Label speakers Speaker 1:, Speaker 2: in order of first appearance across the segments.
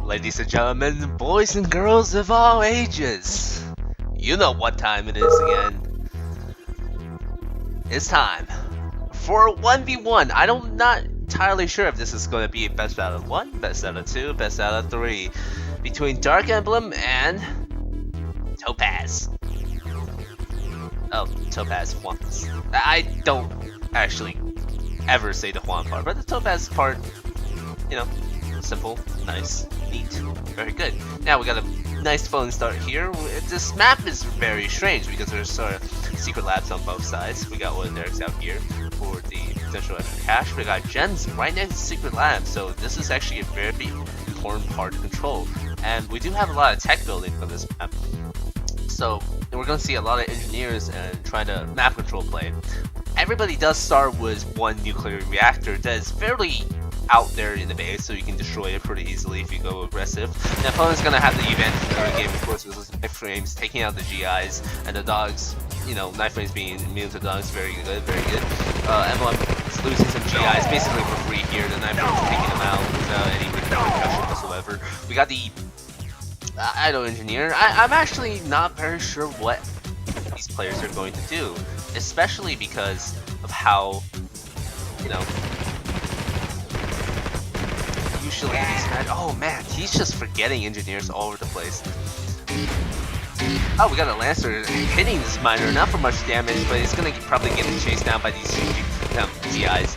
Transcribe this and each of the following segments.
Speaker 1: Ladies and gentlemen, boys and girls of all ages, you know what time it is again. It's time for a 1v1. I'm not entirely sure if this is going to be best out of 1, best out of 2, best out of 3, between DarkEmblem and Topaz. Oh, Topazjuan. I don't actually ever say the Juan part, but the Topaz part, you know, simple, nice, neat, very good. Now we got a nice phone start here. This map is very strange because there's sort of secret labs on both sides. We got one derricks out here for the potential extra cash. We got gens right next to secret labs, so this is actually a very important part to control. And we do have a lot of tech building on this map, so we're going to see a lot of engineers and try to map control play. Everybody does start with one nuclear reactor that is fairly out there in the base, so you can destroy it pretty easily if you go aggressive. The opponent's gonna have the event in the third game, of course, with those knife frames, taking out the GIs, and the dogs, you know, knife frames being immune to dogs, very good, very good. Emblem is losing some GIs basically for free here, the knife frames taking them out without any repercussion whatsoever. We got the idle engineer. I'm actually not very sure what these players are going to do, especially because of how, you know, usually these guys. Oh man, he's just forgetting engineers all over the place. Oh, we got a Lancer hitting this miner, not for much damage, but it's gonna probably get chased down by these GIs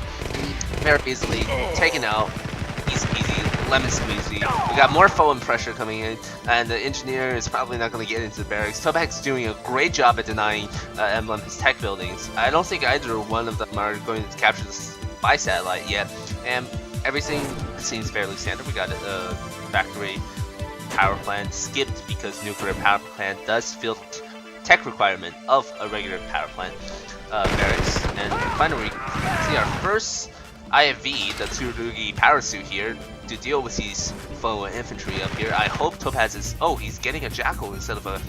Speaker 1: very easily, taken out, easy peasy, lemon squeezy. We got more Foehnmain pressure coming in, and the engineer is probably not gonna get into the barracks. Topaz is doing a great job at denying Emblem his tech buildings. I don't think either one of them are going to capture this by satellite yet, and everything seems fairly standard. We got a factory power plant skipped because nuclear power plant does fill tech requirement of a regular power plant barracks. And finally, we see our first IFV, the Tsurugi power suit here, to deal with these Foehnmain infantry up here. I hope Topaz is. Oh, he's getting a Jackal instead of a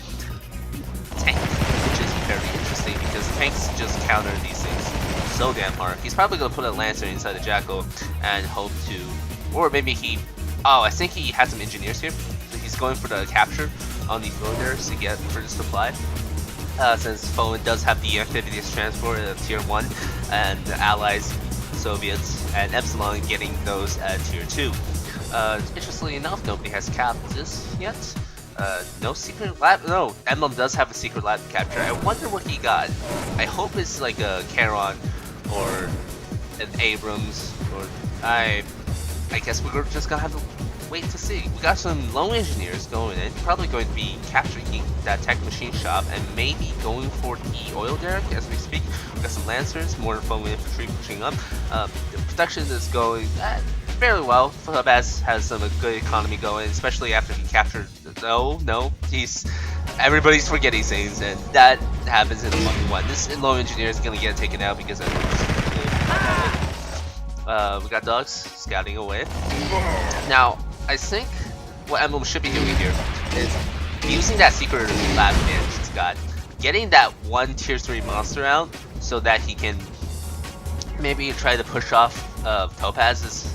Speaker 1: tank, which is very interesting because tanks just counter these things so damn hard. He's probably gonna put a Lancer inside the Jackal and hope to, or maybe he. Oh, I think he has some engineers here, so he's going for the capture on these loaders to get for the supply. Since Foehnmain does have the amphibious transport at tier 1, and the allies, Soviets, and Epsilon getting those at tier 2. Interestingly enough, nobody has capped this yet. No secret lab. No, Emblem does have a secret lab to capture. I wonder what he got. I hope it's like a Charon or an Abrams, or I guess we're just gonna have to wait to see. We got some lone engineers going in, probably going to be capturing that tech machine shop and maybe going for the oil derrick as we speak. We got some Lancers, more Foehnmain infantry pushing up. The production is going fairly well. Topaz has some good economy going, especially after he captured. No, everybody's forgetting things, and that happens in the 1v1. This lone engineer is gonna get taken out because of. We got dogs scouting away. Now, I think what Emblem should be doing here is using that secret lab advantage he's got, getting that one tier 3 monster out so that he can maybe try to push off Topaz's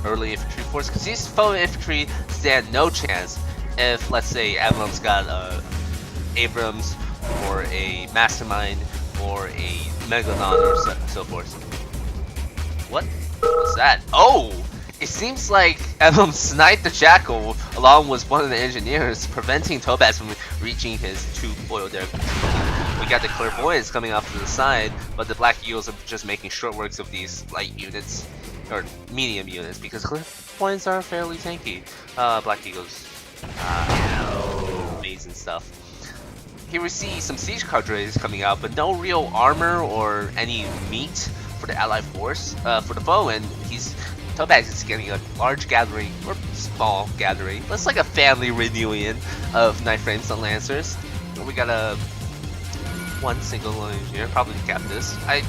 Speaker 1: early infantry force, because these Foehnmain infantry stand no chance if, let's say, Emblem's got a Abrams or a Mastermind or a Megalodon or so forth. What was that? Oh! It seems like Emblem sniped the Jackal along with one of the engineers, preventing Topaz from reaching his 2 oil derrick. We got the Clairvoyants coming off to the side, but the Black Eagles are just making short works of these light units, or medium units, because Clairvoyants are fairly tanky. Black Eagles, amazing stuff. Here we see some siege cadres coming out, but no real armor or any meat for the allied force. For the Foehnmain, Topaz is getting a large gathering, or small gathering. It's like a family reunion of knife frames and Lancers. We got a one single engineer, probably cap this. I'm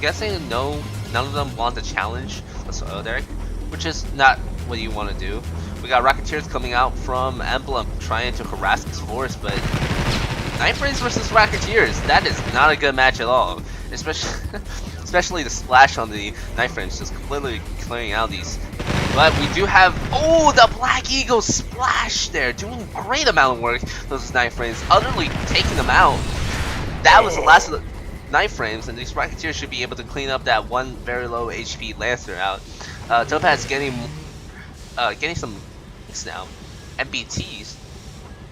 Speaker 1: guessing none of them want to challenge the oil derrick, which is not what you want to do. We got Rocketeers coming out from Emblem, trying to harass his force, but knife frames versus Rocketeers, that is not a good match at all. Especially the splash on the knife frames, just completely clearing out these But we do have, oh, the Black Eagle splash there, doing great amount of work. Those Knife Frames, utterly taking them out. That was the last of the Knife Frames, and these Rocketeers should be able to clean up that one very low HP Lancer out. Topaz getting some hits now, MBTs,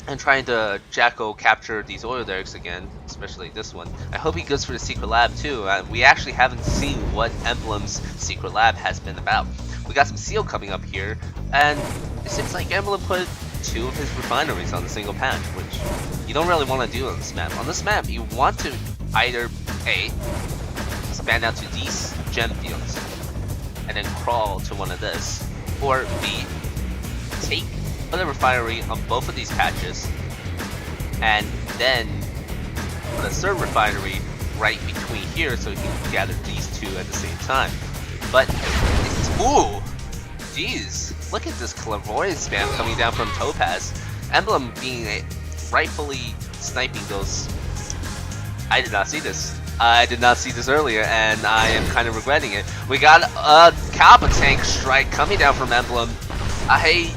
Speaker 1: and trying to Jacko capture these oil derricks again, especially this one. I hope he goes for the secret lab too. We actually haven't seen what Emblem's secret lab has been about. We got some seal coming up here, and it seems like Emblem put 2 of his refineries on a single patch, which you don't really want to do on this map. On this map, you want to either A, expand out to these gem fields, and then crawl to one of this, or B, take a refinery on both of these patches, and then put a third refinery right between here so you can gather these 2 at the same time. But ooh, jeez, look at this clairvoyance spam coming down from Topaz. Emblem being rightfully sniping those. I did not see this. I did not see this earlier, and I am kind of regretting it. We got a Kappa tank strike coming down from Emblem. I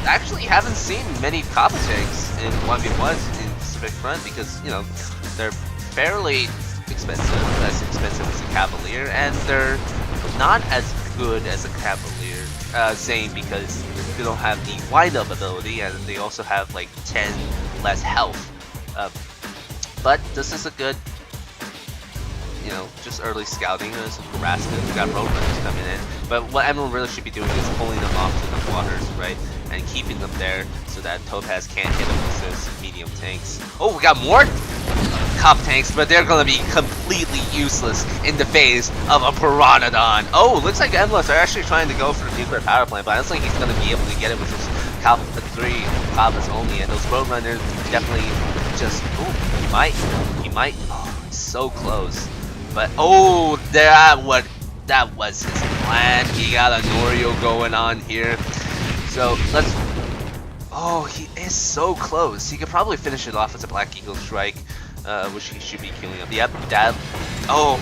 Speaker 1: actually haven't seen many Kappa tanks in 1v1s in Pacific Front because, you know, they're fairly expensive, as expensive as a Cavalier, and they're not as good as a Cavalier, Zane, because they don't have the wind-up ability, and they also have like 10 less health. But this is a good, you know, just early scouting, some harassment. We got roadrunners coming in, but what Emblem really should be doing is pulling them off to the waters, right, and keeping them there so that Topaz can't hit them with those medium tanks. Oh, we got more Cop tanks, but they're gonna be completely useless in the face of a Pteranodon. Oh, looks like Endless are actually trying to go for the nuclear power plant, but I don't think he's gonna be able to get it with his Kappa 3 Kappas only, and those Roadrunners definitely just, ooh, he might, oh, he's so close. But, oh, that was his plan. He got a Norio going on here. So, let's, oh, he is so close. He could probably finish it off as a Black Eagle strike. Which he should be killing up. Yep, that. Oh,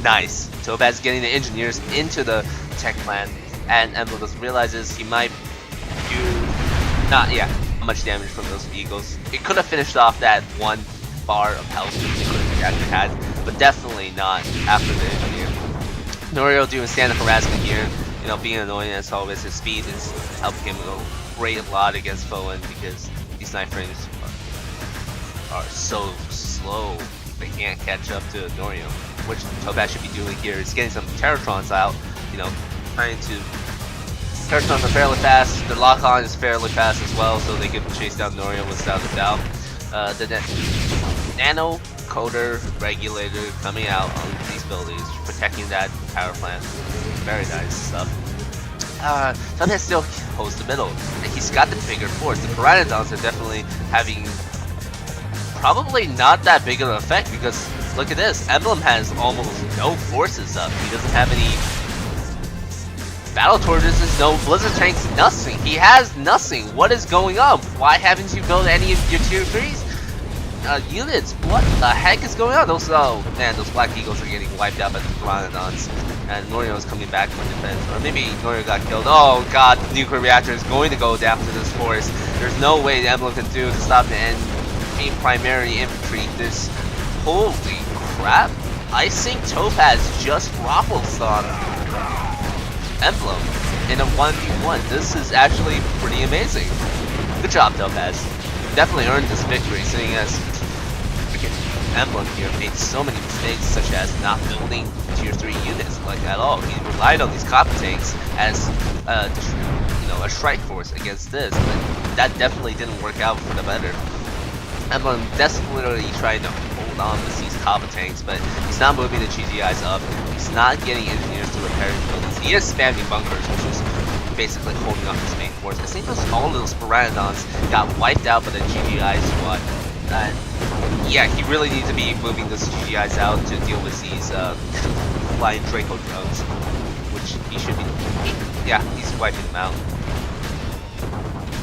Speaker 1: nice. Topaz getting the engineers into the tech plant, and Emblem just realizes he might do not much damage from those vehicles. It could have finished off that 1 bar of health he could have actually had, but definitely not after the engineer. Norio doing standard harassment here. You know, being annoying as always. His speed is helping him a great lot against Foehnmain because these Knife Frames are so slow, they can't catch up to Norio, which Topaz should be doing here is getting some Terratrons out, you know, trying to. Terratrons are fairly fast, their lock-on is fairly fast as well, so they can chase down Norio without a doubt. The Nano Coder Regulator coming out on these buildings, protecting that power plant. Very nice stuff. Topaz still holds the middle, and he's got the bigger force. The Pteranodons are definitely having probably not that big of an effect because look at this. Emblem has almost no forces up. He doesn't have any battle tortoises, no blizzard tanks, nothing. He has nothing. What is going on? Why haven't you built any of your tier 3s units? What the heck is going on? Those, oh man, those Black Eagles are getting wiped out by the Pteranodons, and Norio is coming back from defense, or maybe Norio got killed. Oh god, the nuclear reactor is going to go down to this forest. There's no way the Emblem can do to stop the end. Primary infantry. This, holy crap! I think Topaz just waffles on Emblem in a 1v1. This is actually pretty amazing. Good job, Topaz. You definitely earned this victory, seeing as freaking Emblem here made so many mistakes, such as not building tier 3 units like at all. He relied on these Kappa tanks as you know, a strike force against this, but that definitely didn't work out for the better. Emblem desperately trying to hold on with these Kappa tanks, but he's not moving the GGIs up. He's not getting engineers to repair his buildings. He is spamming bunkers, which is basically holding off his main force. I think all of those Pteranodons got wiped out by the GGI squad. And yeah, he really needs to be moving those GGIs out to deal with these flying Draco drones, which he should be. Yeah, he's wiping them out.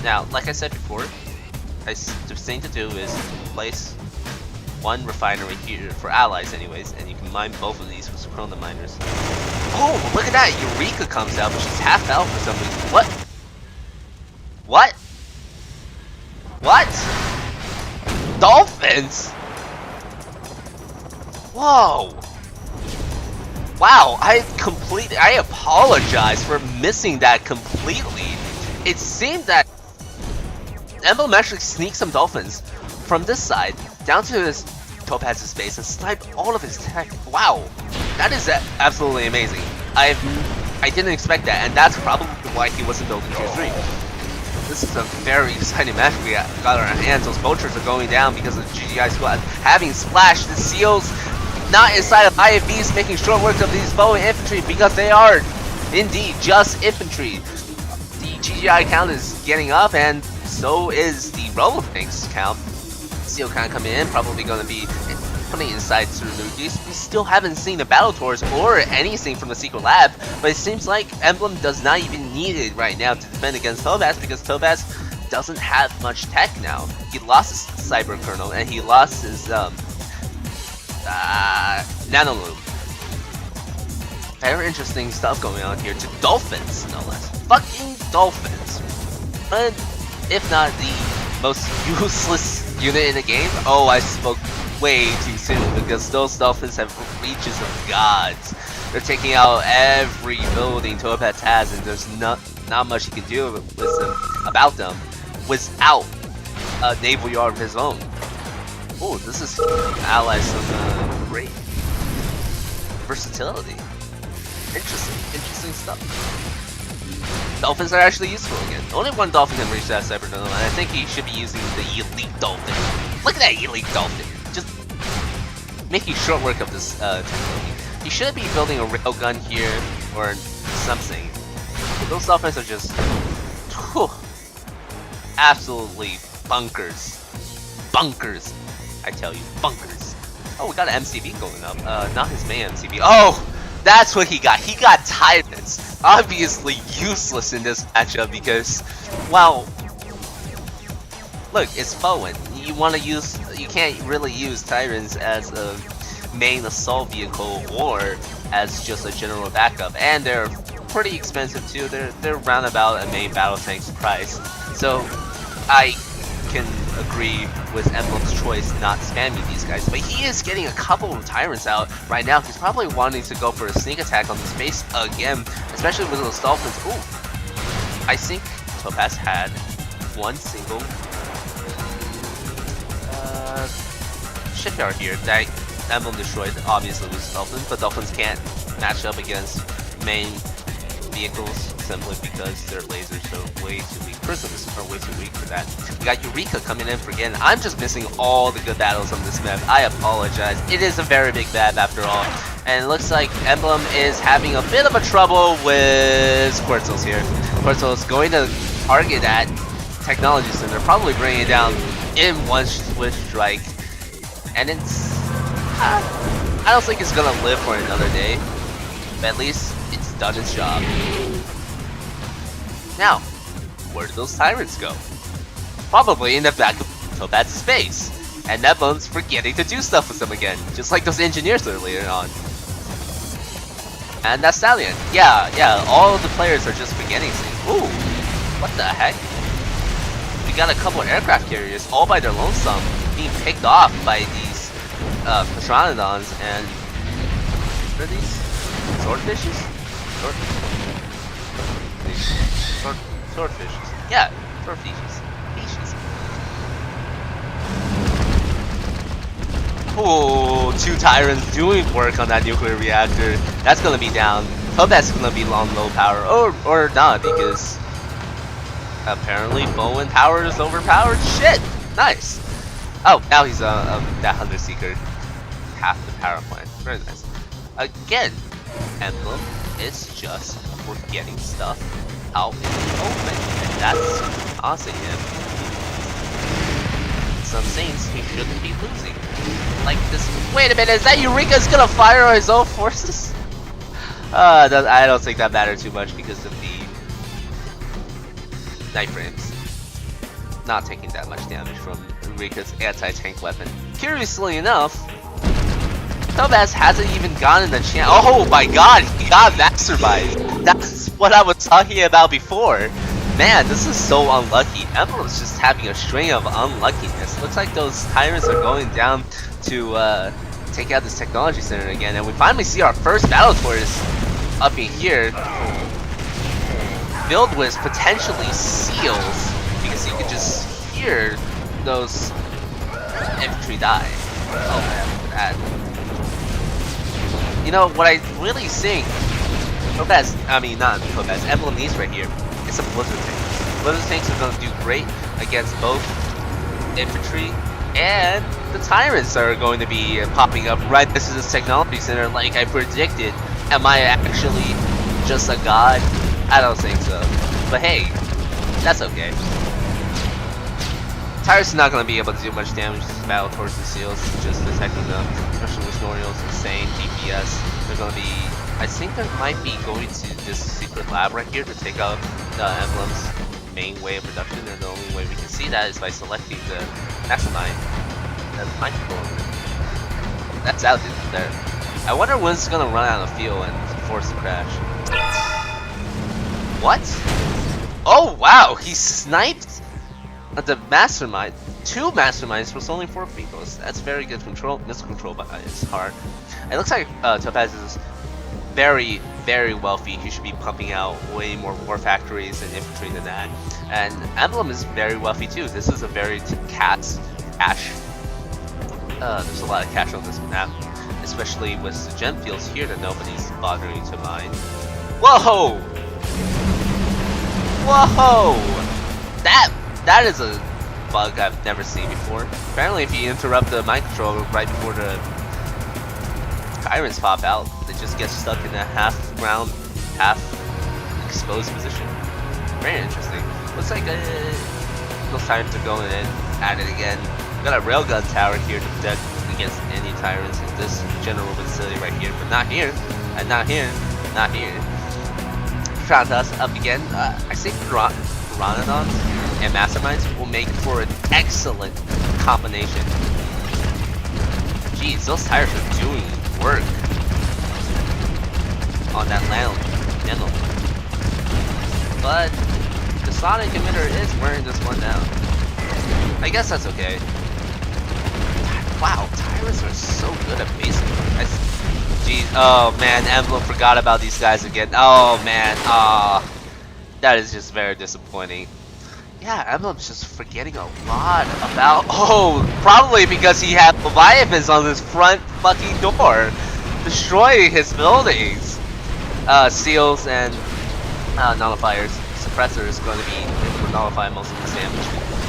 Speaker 1: Now, like I said before, the thing to do is place one refinery here for allies anyways, and you can mine both of these with Chrono miners. Oh, look at that! Eureka comes out, but she's half out for some reason. What? What? What? Dolphins? Whoa! Wow, I apologize for missing that completely. It seemed that Emblem actually sneaked some dolphins from this side down to his Topaz's base and sniped all of his tech. Wow, that is absolutely amazing. I didn't expect that, and that's probably why he wasn't building tier 3. This is a very exciting match we got on our hands. Those vultures are going down because of the GGI squad having splashed the seals not inside of IFVs, making short work of these Foehnmain infantry because they are indeed just infantry. The GGI count is getting up, and so is the Robotanks count. Seal kind of coming in, probably going to be putting inside Tsurugi's. We still haven't seen the battle tours or anything from the secret lab, but it seems like Emblem does not even need it right now to defend against Topaz because Topaz doesn't have much tech now. He lost his cyber kernel and he lost his Nanoloom. Very interesting stuff going on here to dolphins, no less. Fucking dolphins. But if not the most useless unit in the game, oh, I spoke way too soon because those dolphins have reaches of gods. They're taking out every building Topaz has, and there's not much he can do with them, about them without a naval yard of his own. Oh, this is allies some great versatility. Interesting stuff. Dolphins are actually useful again. Only one dolphin can reach that cyber tunnel, and I think he should be using the elite dolphin. Look at that elite dolphin! Just making short work of this technology. He should be building a railgun here or something. But those dolphins are just absolutely bunkers. Bunkers! I tell you, bunkers. Oh, we got an MCB going up. Not his main MCB. Oh! That's what he got. He got Tyrants. Obviously useless in this matchup because, well, look, it's Foehnmain. You can't really use Tyrants as a main assault vehicle or as just a general backup, and they're pretty expensive too. They're round about a main battle tank's price. So I can agree with Emblem's choice not spamming these guys, but he is getting a couple of Tyrants out right now. He's probably wanting to go for a sneak attack on this base again, especially with those dolphins. Ooh, I think Topaz had one single shipyard here that Emblem destroyed, obviously with dolphins, but dolphins can't match up against main vehicles simply because their lasers are way too weak. Prisms are way too weak for that. We got Eureka coming in for again. I'm just missing all the good battles on this map. I apologize. It is a very big map after all. And it looks like Emblem is having a bit of a trouble with Squirtles here. Squirtles going to target that technology center, probably bringing it down in one swift strike. And it's... I don't think it's gonna live for another day. But at least it's done its job. Now, where do those Tyrants go? Probably in the back of Topaz's base. And Emblem's forgetting to do stuff with them again, just like those engineers earlier on. And that Stallion. Yeah, all of the players are just forgetting things. Ooh, what the heck? We got a couple of aircraft carriers all by their lonesome being picked off by these Pteranodons and... what are these? Swordfishes? Swordfishes. Yeah, swordfishes. Ooh, 2 Tyrants doing work on that nuclear reactor. That's gonna be down. Topaz is gonna be on low power, or not, because apparently Foehnmain power is overpowered. Shit, nice. Oh, now he's that Hunter Seeker, half the power plant. Very nice. Again, Emblem is just forgetting stuff out in the open, and that's causing him some things he shouldn't be losing. Like this. Wait a minute, is that Eureka's gonna fire on his own forces? I don't think that matters too much because of the night frames. not taking that much damage from Rika's anti-tank weapon. Curiously enough, Topaz hasn't even gotten the chance. Oh my god, he got masterminded. That's what I was talking about before. Man, this is so unlucky. Emblem's just having a string of unluckiness. Looks like those tyrants are going down to take out this technology center again, and we finally see our first battle tortoise up in here, filled with potentially seals, because you can just hear those infantry die. Oh man, look at that. You know, what I really think Topaz, I mean not Topaz, Emblem needs right here is some blizzard tanks. Blizzard tanks are going to do great against both infantry and the tyrants that are going to be popping up right next to this technology center like I predicted. Am I actually just a god? I don't think so. But hey, that's okay. Tyrants are not going to be able to do much damage to this battle towards the seals, just detecting them, especially with Noriel's insane DPS. They're going to be, I think they might be going to this secret lab right here to take out the Emblem's main way of production, and the only way we can see that is by selecting the mastermind as mind controller. That's out there. I wonder when it's going to run out of fuel and force the crash. What? Oh wow, he sniped the mastermind. 2 masterminds for only 4 vehicles. That's very good control. Missile control by his heart. It looks like Topaz is very, very wealthy. He should be pumping out way more war factories and infantry than that. And Emblem is very wealthy too. This is a very cash. There's a lot of cash on this map, especially with the gem fields here that nobody's bothering to mine. Whoa! Whoa! That is a bug I've never seen before. Apparently if you interrupt the mind control right before the tyrants pop out, they just get stuck in a half ground, half exposed position. Very interesting. Looks like those tyrants are going in at it again. We got a railgun tower here to protect against any tyrants in this general facility right here, but not here, and not here, not here. Tratas up again. I think Pteranodons and Masterminds will make for an excellent combination. Jeez, those tires are doing work on that land. But the Sonic emitter is wearing this one down. I guess that's okay. Wow, tyrants are so good at basic. Jeez, oh man, Emblem forgot about these guys again. Oh man, that is just very disappointing. Yeah, Emblem's just forgetting a lot about. Oh, probably because he had Leviathans on his front fucking door, destroying his buildings. Seals and nullifiers. Suppressor is going to be able to nullify most of the damage,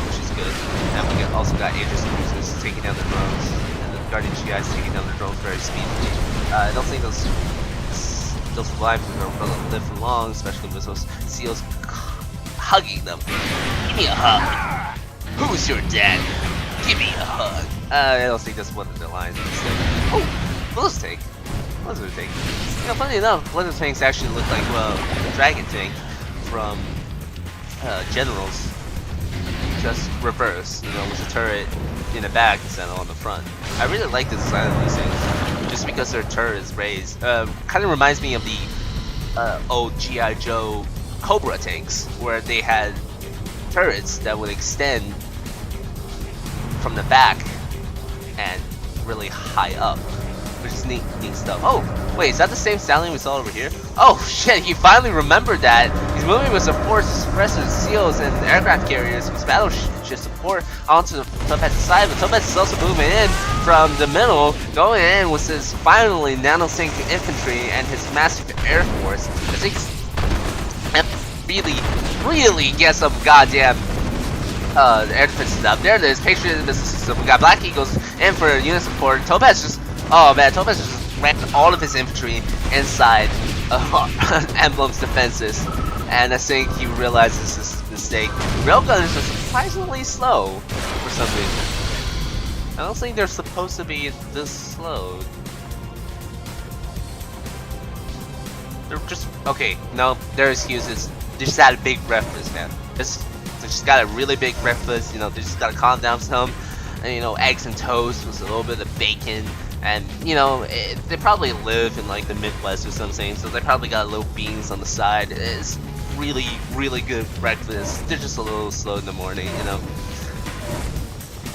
Speaker 1: which is good. And we also got Aegis cruisers taking down the drones, and the Guardian GIs taking down the drones very speedily. I don't think those Leviathans are going to live for long, especially with those seals hugging them. Give me a hug. Who's your dad? Give me a hug. I don't think that's one of the lines. Oh, Blizzard tank. Blizzard tank. You know, funny enough, Blizzard tanks actually look like, well, Dragon tank from Generals. Just reverse, you know, with a turret in the back instead of on the front. I really like the design of these things, just because their turret is raised. Kind of reminds me of the old G.I. Joe Cobra tanks, where they had turrets that would extend from the back and really high up, which is neat stuff. Oh, wait, is that the same stallion we saw over here? Oh shit, he finally remembered that. He's moving with support suppressors, seals, and aircraft carriers whose battleship support onto the Topaz's side, but Topaz is also moving in from the middle, going in with his finally nanosync infantry and his massive air force. I think really get some goddamn air defenses up. There it is, Patriot missile system. We got Black Eagles in for unit support. Topaz just, oh man, Topaz just ran all of his infantry inside Emblem's defenses, and I think he realizes his mistake. Railguns are surprisingly slow for some reason. I don't think they're supposed to be this slow. They're just, okay, no, their excuses. They just had a big reference, man. Just just got a really big breakfast. You know, they just gotta calm down some. And, you know, eggs and toast with a little bit of bacon. And, you know, they probably live in like the Midwest or something, so they probably got little beans on the side. It's really, really good breakfast. They're just a little slow in the morning, you know.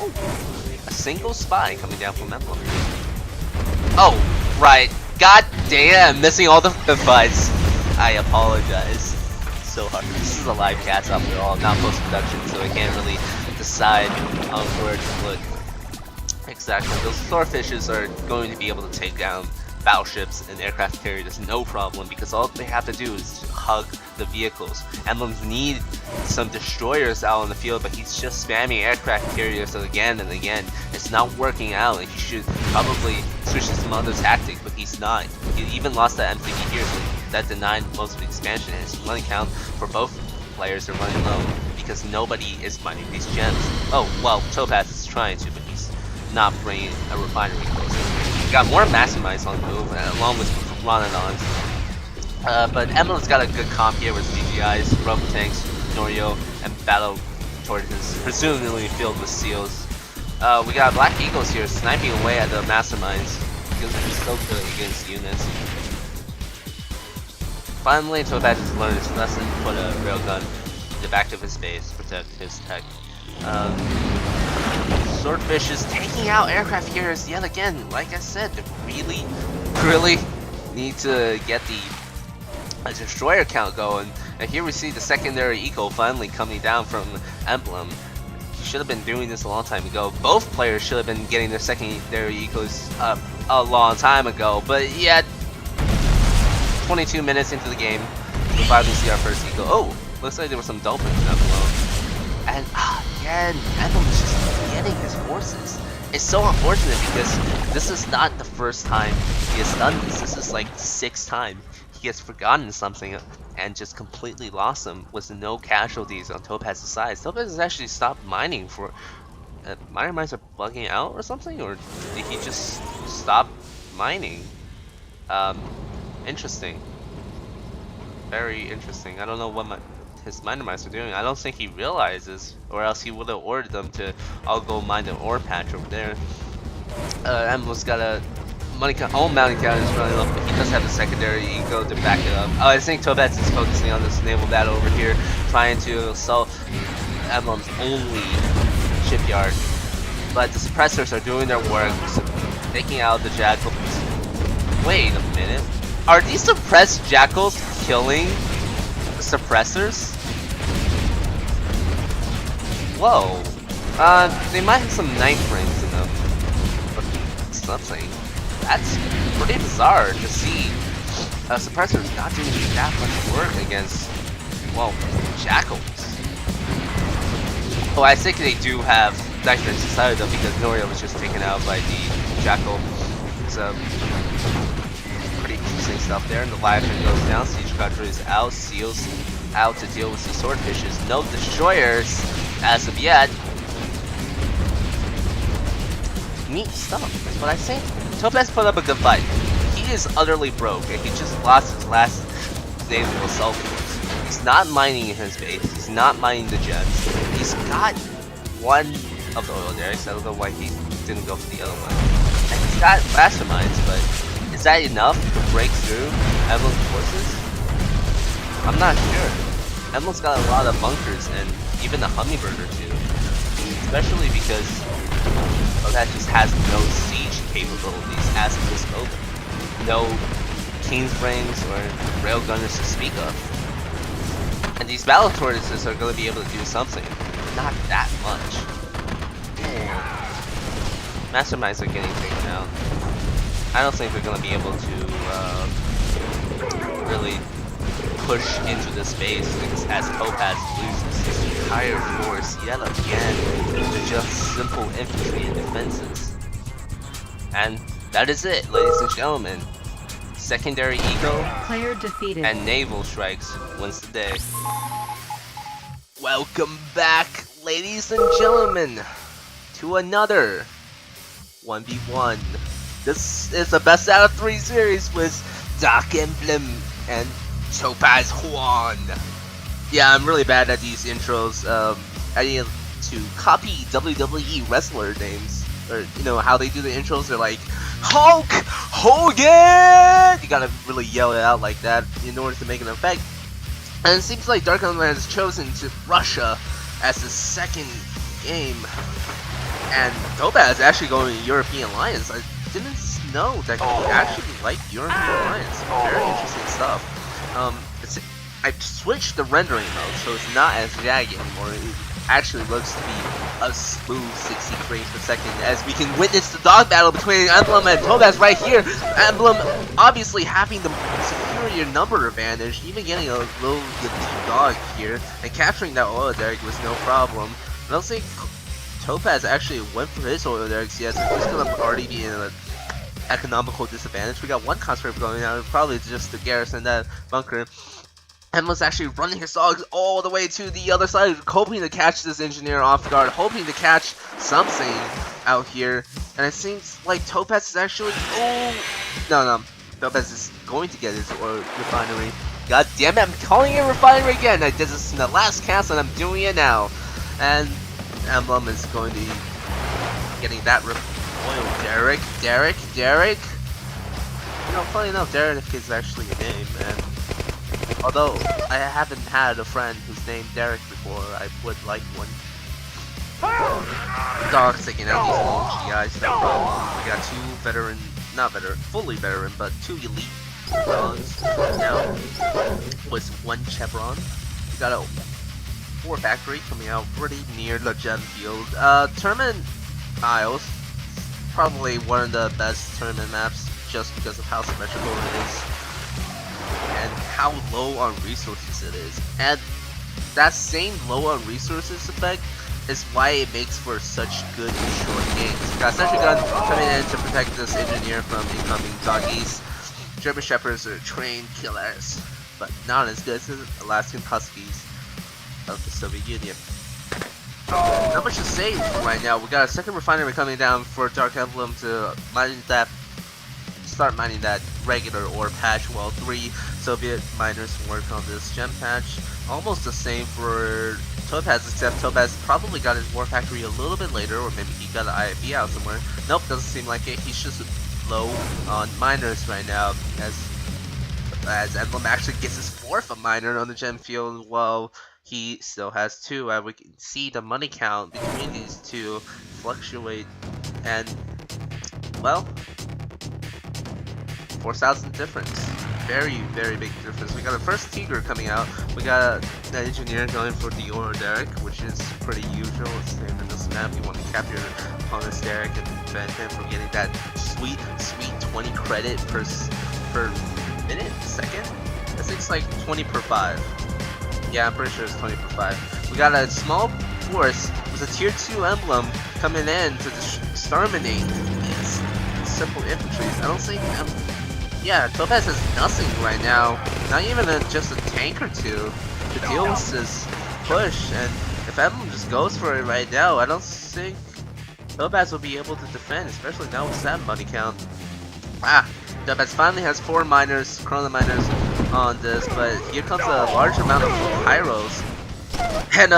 Speaker 1: Ooh, a single spy coming down from Emblem. Oh, right. God damn, missing all the fights. I apologize so hard. This is a live cast after all, not post-production, so I can't really decide on where to look. Exactly, those swordfishes are going to be able to take down battleships and aircraft carriers no problem, because all they have to do is hug the vehicles. Emblems need some destroyers out on the field, but he's just spamming aircraft carriers again and again. It's not working out, and he should probably switch to some other tactic, but he's not. He even lost that MCB here, so that denied most of the expansion, and his running count for both players are running low, because nobody is mining these gems. Oh, well, Topaz is trying to, but he's not bringing a refinery closer. We got more Masterminds on the move, along with Ronodons. But Emblem's got a good comp here with GGIs, Robo Tanks, Norio, and Battle Tortoises, presumably filled with seals. We got Black Eagles here sniping away at the Masterminds, because they're just so good against units. Finally, Topaz has learned his lesson, put a railgun in the back of his base, protect his tech. Swordfish is taking out aircraft carriers yet again. Like I said, they really need to get the destroyer count going. And here we see the secondary eco finally coming down from Emblem. He should have been doing this a long time ago. Both players should have been getting their secondary ecos up a long time ago. But yet, 22 minutes into the game, we finally see our first eco. Oh, looks like there were some dolphins down below. And again, Emblem is just getting his forces. It's so unfortunate because this is not the first time he has done this. This is like the 6th time he has forgotten something and just completely lost them with no casualties on Topaz's side. Topaz has actually stopped mining for... miner mines are bugging out or something? Or did he just stop mining? Interesting. Very interesting. I don't know what his miner mines are doing. I don't think he realizes, or else he would have ordered them to all go mine an ore patch over there. Emblem's got a own mounting count is running low, but he does have a secondary eco to back it up. Oh, I think Topaz is focusing on this naval battle over here, trying to assault Emblem's only shipyard. But the suppressors are doing their work, taking out the jackals. Wait a minute. Are these suppressed jackals killing suppressors? Whoa. They might have some knife rings in them. Or something. That's pretty bizarre to see suppressors not doing that much work against, well, jackals. Oh, I think they do have knife rings inside of them because Norio was just taken out by the jackal. So, pretty interesting stuff there. And the live stream goes down. Siege Crusher is out. Seals out to deal with the swordfishes. No destroyers as of yet. Neat stuff. That's what I say. Topaz put up a good fight. He is utterly broke, and he just lost his last naval assault force. He's not mining in his base. He's not mining the gems. He's got one of the oil derricks. I don't know why he didn't go for the other one. And he's got masterminds, but is that enough to break through Emblem's forces? I'm not sure. Emblem's got a lot of bunkers and even a hummingbird or two. Especially because that just has no siege capabilities as of this moment. No King's Frames or railgunners to speak of. And these battle tortoises are going to be able to do something. Not that much. Masterminds are getting taken out. I don't think they're going to be able to really push into this base as Topaz loses his entire force yet again to just simple infantry and defenses. And that is it, ladies and gentlemen. Secondary eco
Speaker 2: player defeated
Speaker 1: and naval strikes wins the day. Welcome back, ladies and gentlemen, to another 1v1. This is the best out of 3 series with DarkEmblem and Topazjuan. Yeah, I'm really bad at these intros. I need to copy WWE wrestler names, or you know how they do the intros. They're like Hulk Hogan. You gotta really yell it out like that in order to make an effect. And it seems like DarkEmblem has chosen to Russia as the second game, and Topaz is actually going to European Alliance. I didn't know that he actually liked European Alliance. Very interesting stuff. I switched the rendering mode, so it's not as jagged anymore. It actually looks to be a smooth 60 frames per second, as we can witness the dog battle between Emblem and Topaz right here. Emblem obviously having the superior number advantage, even getting a little deep dog here, and capturing that oil derrick was no problem. I don't think Topaz actually went for his oil derricks yet, so he's gonna already be in an economical disadvantage. We got one conscript going out, probably just to garrison that bunker. Emblem's actually running his dogs all the way to the other side, hoping to catch this engineer off guard, hoping to catch something out here. And it seems like Topaz is actually... No. Topaz is going to get his oil refinery. God damn it, I'm calling it refinery again! I did this in the last cast and I'm doing it now. And Emblem is going to be getting that oil derrick. You know, funny enough, Derek is actually a name, and although I haven't had a friend who's named Derek before, I would like one. Dog's taking out these little GIs, no problem. We got two fully veteran, but two elite dogs now with one chevron. We got a 4 factory coming out pretty near the gem field. Tournament Isles, probably one of the best tournament maps just because of how symmetrical it is and how low on resources it is. And that same low on resources effect is why it makes for such good short games. We got Sentry Gun coming in to protect this engineer from incoming doggies. German Shepherds are trained killers, but not as good as the Alaskan Huskies of the Soviet Union. Not much to say right now. We got a second refinery coming down for DarkEmblem to start mining that regular ore patch, while 3 Soviet miners work on this gem patch. Almost the same for Topaz, except Topaz probably got his war factory a little bit later, or maybe he got an IFB out somewhere. Nope, doesn't seem like it. He's just low on miners right now, as Emblem actually gets his 4th miner on the gem field, while he still has 2, and we can see the money count between these two fluctuate, and well, 4,000 difference. Very, very big difference. We got a first Tiger coming out. We got the engineer going for the Oro Derrick, which is pretty usual. It's named in this map. You want to capture your opponent's Derrick and prevent him from getting that sweet 20 credit per minute, second? I think it's like 20 per 5. Yeah, I'm pretty sure it's 20 per 5. We got a small force with a tier 2 emblem coming in to exterminate these simple infantry. I don't think yeah, Topaz has nothing right now. Not even just a tank or two to deal with this push. And if Emblem just goes for it right now, I don't think Topaz will be able to defend, especially now with that money count. Topaz finally has 4 miners, Chrono miners on this, but here comes a large amount of pyros. And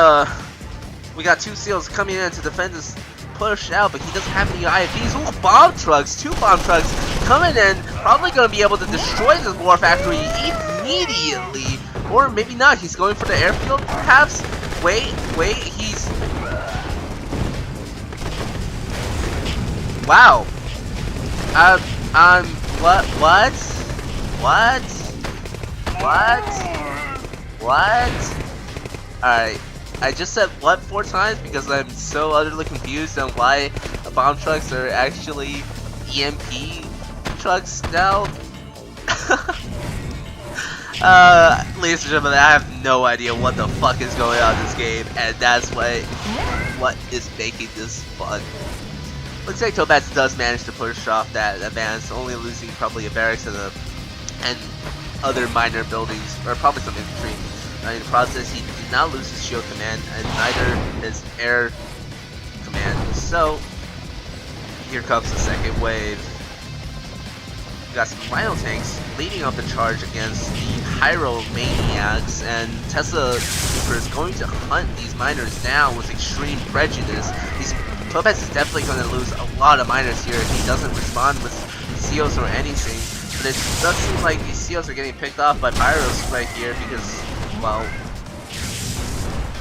Speaker 1: we got 2 seals coming in to defend this push out, but he doesn't have any IFVs. Ooh, Bombtrucks! 2 Bombtrucks coming in, probably going to be able to destroy this war factory immediately. Or maybe not, he's going for the airfield perhaps? Wait, he's... Wow. What? Alright. I just said what 4 times because I'm so utterly confused on why bomb trucks are actually EMP trucks now. Ladies and gentlemen, I have no idea what the fuck is going on in this game, and that's what is making this fun. Looks like Topaz does manage to push off that advance, only losing probably a barracks and other minor buildings, or probably some infantry. In the process, he did not lose his shield command, and neither his air command. So, here comes the second wave. We got some Rhino tanks leading up the charge against the Pyro Maniacs, and Tesla Trooper is going to hunt these miners down with extreme prejudice. Topaz is definitely going to lose a lot of miners here if he doesn't respond with COs or anything. But it does seem like these COs are getting picked off by Pyros right here because, well,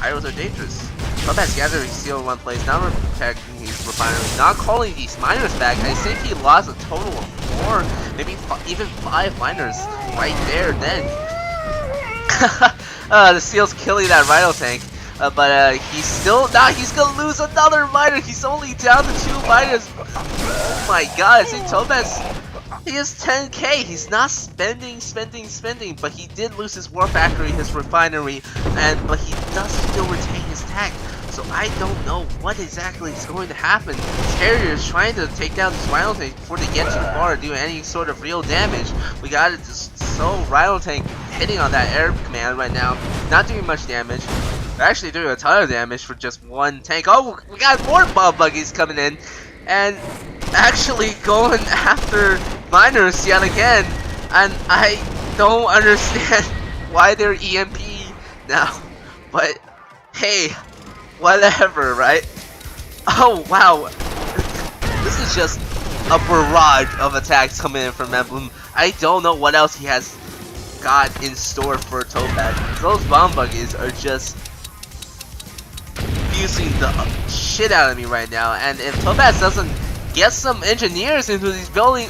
Speaker 1: Pyros are dangerous. Topaz gathering CO in one place, not protecting his refinery, not calling these miners back. I think he lost a total of 4, maybe even 5 miners right there then. The CO's killing that Rhino tank. But he's still not. He's gonna lose another miner. He's only down to 2 miners. Oh my god! I think Topaz. He has 10k. He's not spending, but he did lose his war factory, his refinery, but he does still retain his tech. So I don't know what exactly is going to happen. Carrier is trying to take down this Rhino tank before they get too far to do any sort of real damage. We got it just so Rhino tank hitting on that air command right now, not doing much damage. They're actually doing a ton of damage for just 1 tank. Oh, we got more bomb buggies coming in, and actually going after miners yet again. And I don't understand why they're EMP now, but hey, whatever, right? Oh wow, this is just a barrage of attacks coming in from Emblem. I don't know what else he has got in store for Topaz. Those bomb buggies are just using the shit out of me right now, and if Topaz doesn't get some engineers into these burning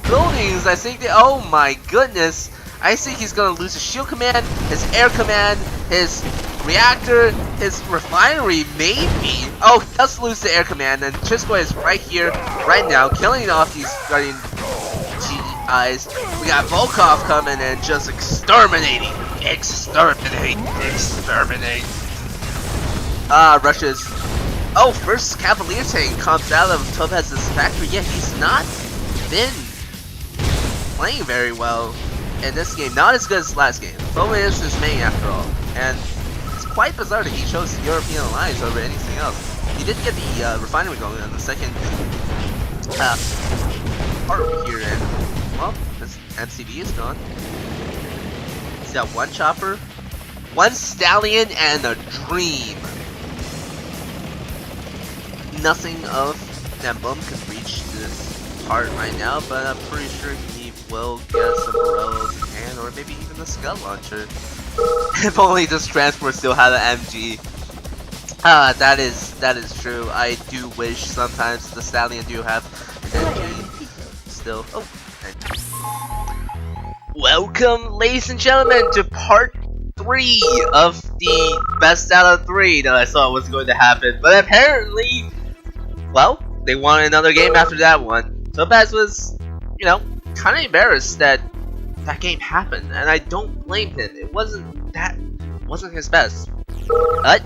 Speaker 1: buildings, I think they, oh my goodness, I think he's gonna lose his shield command, his air command, his reactor, his refinery, maybe. Oh, he does lose the air command, and Chisco is right here, right now, killing off these guardian GIs. We got Volkov coming and just exterminating. Exterminate. Russia's. Oh, first Cavalier tank comes out of Topaz's factory. Yeah, he's not been playing very well in this game. Not as good as last game. Foehnmain is his main after all. And it's quite bizarre that he chose European Alliance over anything else. He did get the refinery going on the second part here, and well, this MCV is gone. He's got 1 chopper, 1 stallion, and a dream. Nothing of Emblem can reach this part right now, but I'm pretty sure he will get some Morellos in hand, or maybe even a Scud Launcher. If only this transport still had an MG. That is true. I do wish sometimes the Stallion do have an MG still. Oh. Welcome, ladies and gentlemen, to part 3 of the best out of 3 that I thought was going to happen, but apparently, well, they won another game after that one. Topaz was, you know, kind of embarrassed that that game happened, and I don't blame him. It wasn't his best, but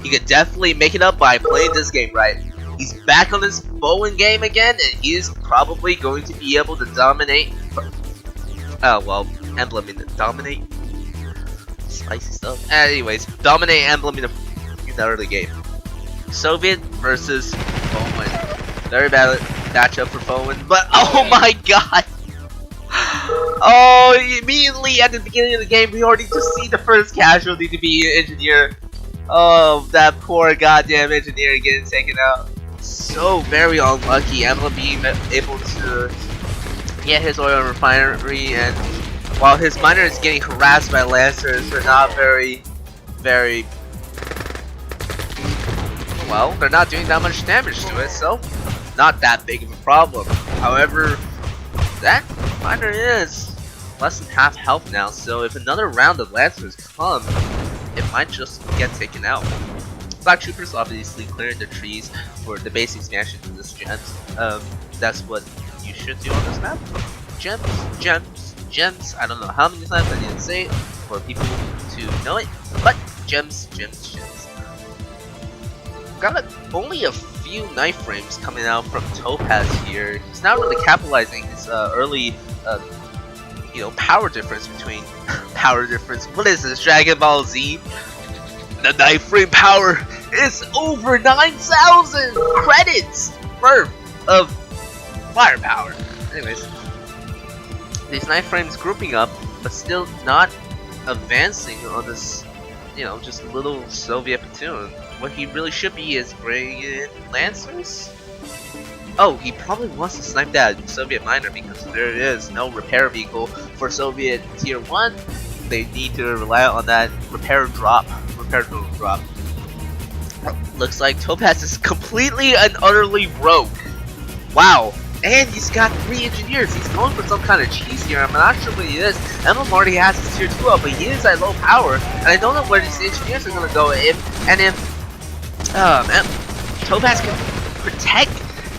Speaker 1: he could definitely make it up by playing this game right. He's back on his Bowen game again, and he is probably going to be able to dominate. Oh well, Emblem in the dominate. Spicy stuff. Anyways, dominate Emblem in the early game. Soviet versus Foehnmain. Very bad matchup for Foehnmain, but oh my god! Oh, immediately at the beginning of the game, we already just see the first casualty to be an engineer. Oh, that poor goddamn engineer getting taken out. So very unlucky. Emblem being able to get his oil refinery, and while his miner is getting harassed by Lancers, they're not very well, they're not doing that much damage to it, so not that big of a problem. However, that miner is less than half health now, so if another round of Lancers come, it might just get taken out. Black Troopers obviously clearing the trees for the basic expansion to this gems. That's what you should do on this map. Gems. I don't know how many times I didn't say it for people to know it, but gems. Got only a few knife frames coming out from Topaz here. He's not really capitalizing his early, you know, power difference between power difference. What is this, Dragon Ball Z? The knife frame power is over 9,000 credits worth of firepower. Anyways, These 9 frames grouping up, but still not advancing on this, you know, just little Soviet platoon. What he really should be is bringing in Lancers? Oh, he probably wants to snipe that Soviet miner because there is no repair vehicle for Soviet Tier 1. They need to rely on that repair drop. Looks like Topaz is completely and utterly broke. Wow. And he's got 3 engineers. He's going for some kind of cheese here. I'm not sure what he is. Emblem already has his tier 2 up, but he is at low power. And I don't know where these engineers are gonna go. If Topaz can protect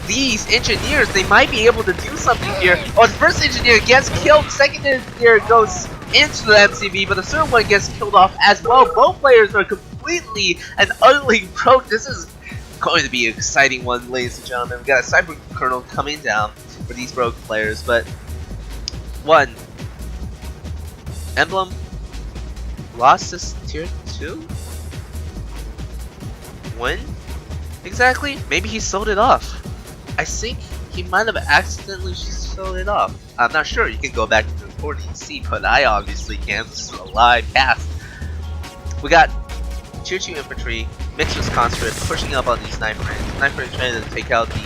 Speaker 1: these engineers, they might be able to do something here. Oh, the first engineer gets killed. Second engineer goes into the MCV, but the third one gets killed off as well. Both players are completely and utterly broke. This is going to be an exciting one, ladies and gentlemen. We got a cyber kernel coming down for these broke players, but one, Emblem lost this tier 2? When? Exactly? Maybe he sold it off. I think he might have accidentally sold it off. I'm not sure. You can go back to the recording and see, but I obviously can't. This is a live cast. We got tier 2 infantry, mixed with conscript, pushing up on these 9 frames. 9 frames trying to take out the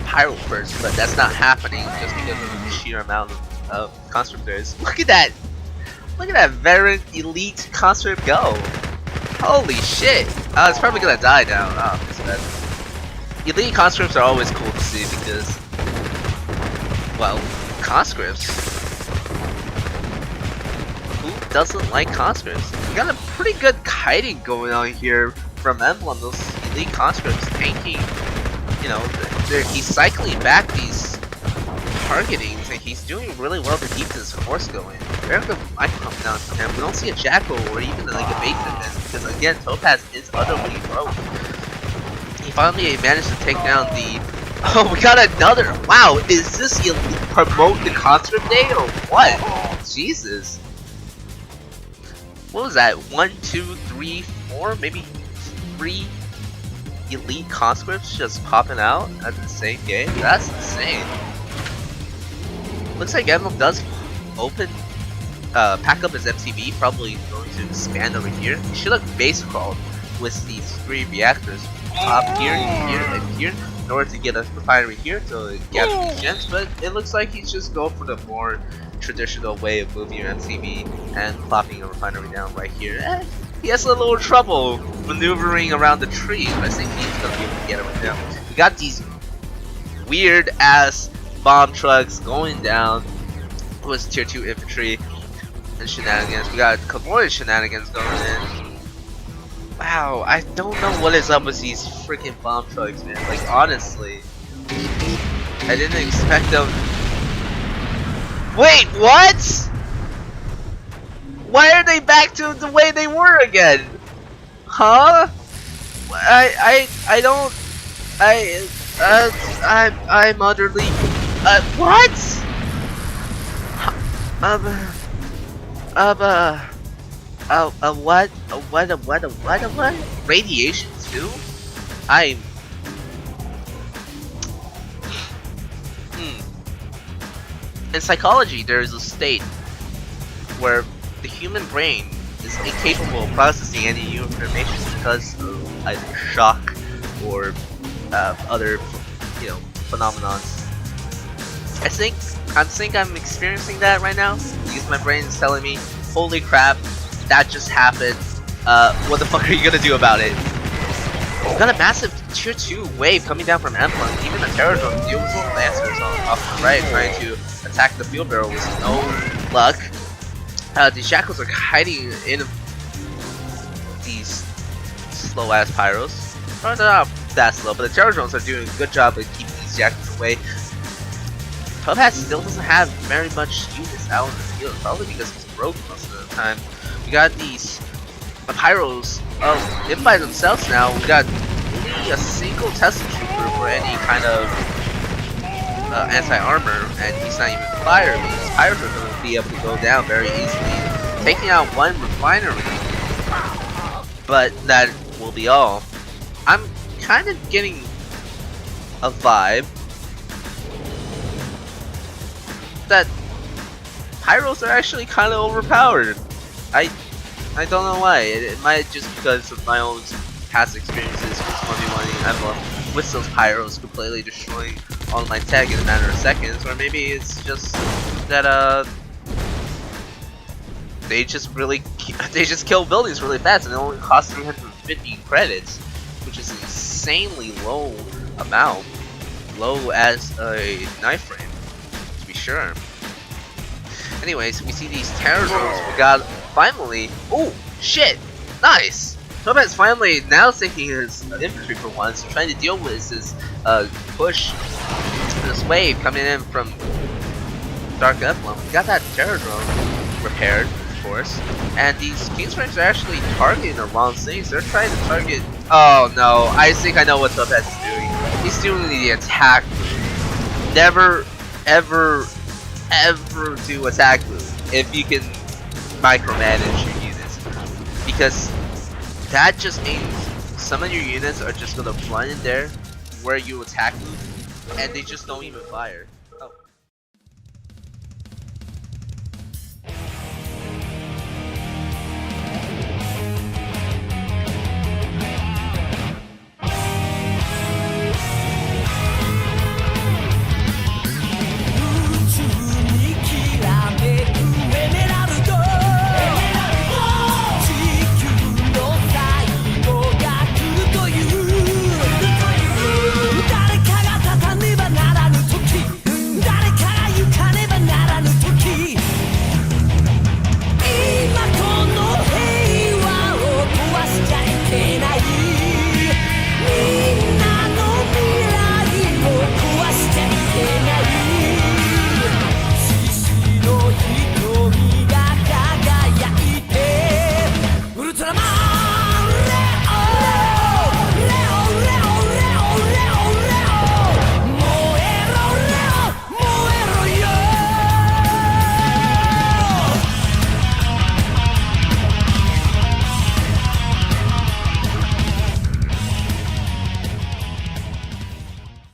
Speaker 1: pyro first, but that's not happening just because of the sheer amount of conscriptors. Look at that! Look at that veteran elite conscript go! Holy shit! It's probably gonna die now. Oh, it's bad. Elite conscripts are always cool to see because, well, conscripts. Who doesn't like conscripts? We got a pretty good kiting going on here from Emblem. Those elite conscripts tanking, you know, he's cycling back these targetings and he's doing really well to keep this force going. Very good might come down to him. We don't see a Jackal or even like a base defense because again, Topaz is utterly broke. He finally managed to take down the. Oh, we got another. Wow, is this elite promote the conscript day or what? Jesus. What was that? 1, 2, 3, 4, maybe 3 elite conscripts just popping out at the same game? That's insane. Looks like Emblem does open, pack up his MTV, probably going to expand over here. He should have base crawled with these 3 reactors up here, here, and here in order to get a refinery here to gather these gems, but it looks like he's just going for the more traditional way of moving your MCV and plopping a refinery down right here. He has a little trouble maneuvering around the trees, but I think he's gonna be able to get it right now. We got these weird ass bomb trucks going down with tier 2 infantry and shenanigans. We got convoy shenanigans going in. Wow, I don't know what is up with these freaking bomb trucks, man. Like, honestly, I didn't expect them. Wait, what? Why are they back to the way they were again? Huh? I'm utterly. What? What? Radiation too? In psychology, there is a state where the human brain is incapable of processing any new information because of either shock or other, you know, phenomenons. I think I'm experiencing that right now because my brain is telling me, holy crap, that just happened. What the fuck are you gonna do about it? We got a massive tier 2 wave coming down from Emblem. Even the terror drone deals with lancers off the right, trying to attack the fuel barrel with no luck. These jackals are hiding in these slow ass pyros. Well, they're not that slow, but the terror drones are doing a good job of keeping these jackals away. Topaz still doesn't have very much units out in the field, probably because he's broke most of the time. We got these pyros in by themselves now. We got only a single Tesla trooper for any kind of anti-armor, and he's not even fire. These pyros are going to be able to go down very easily, taking out one refinery, but that will be all. I'm kind of getting a vibe that pyros are actually kind of overpowered. I don't know why. It might just because of my own past experiences with 1v1ing Emblem with those pyros completely destroying all my tech in a matter of seconds, or maybe it's just that they just kill buildings really fast and it only costs 350 credits, which is an insanely low amount, low as a knife frame, to be sure. Anyways, we see these terror drones. We got finally. Oh shit! Nice. Topaz finally now taking his infantry for once, trying to deal with this push, this wave coming in from DarkEmblem. We got that terror drone repaired, of course, and these Kingsranks are actually targeting the wrong things. They're trying to target. Oh no! I think I know what Topaz is doing. He's doing the attack move. Never, ever do attack move if you can micromanage your units, because that just means some of your units are just gonna run in there where you attack move and they just don't even fire.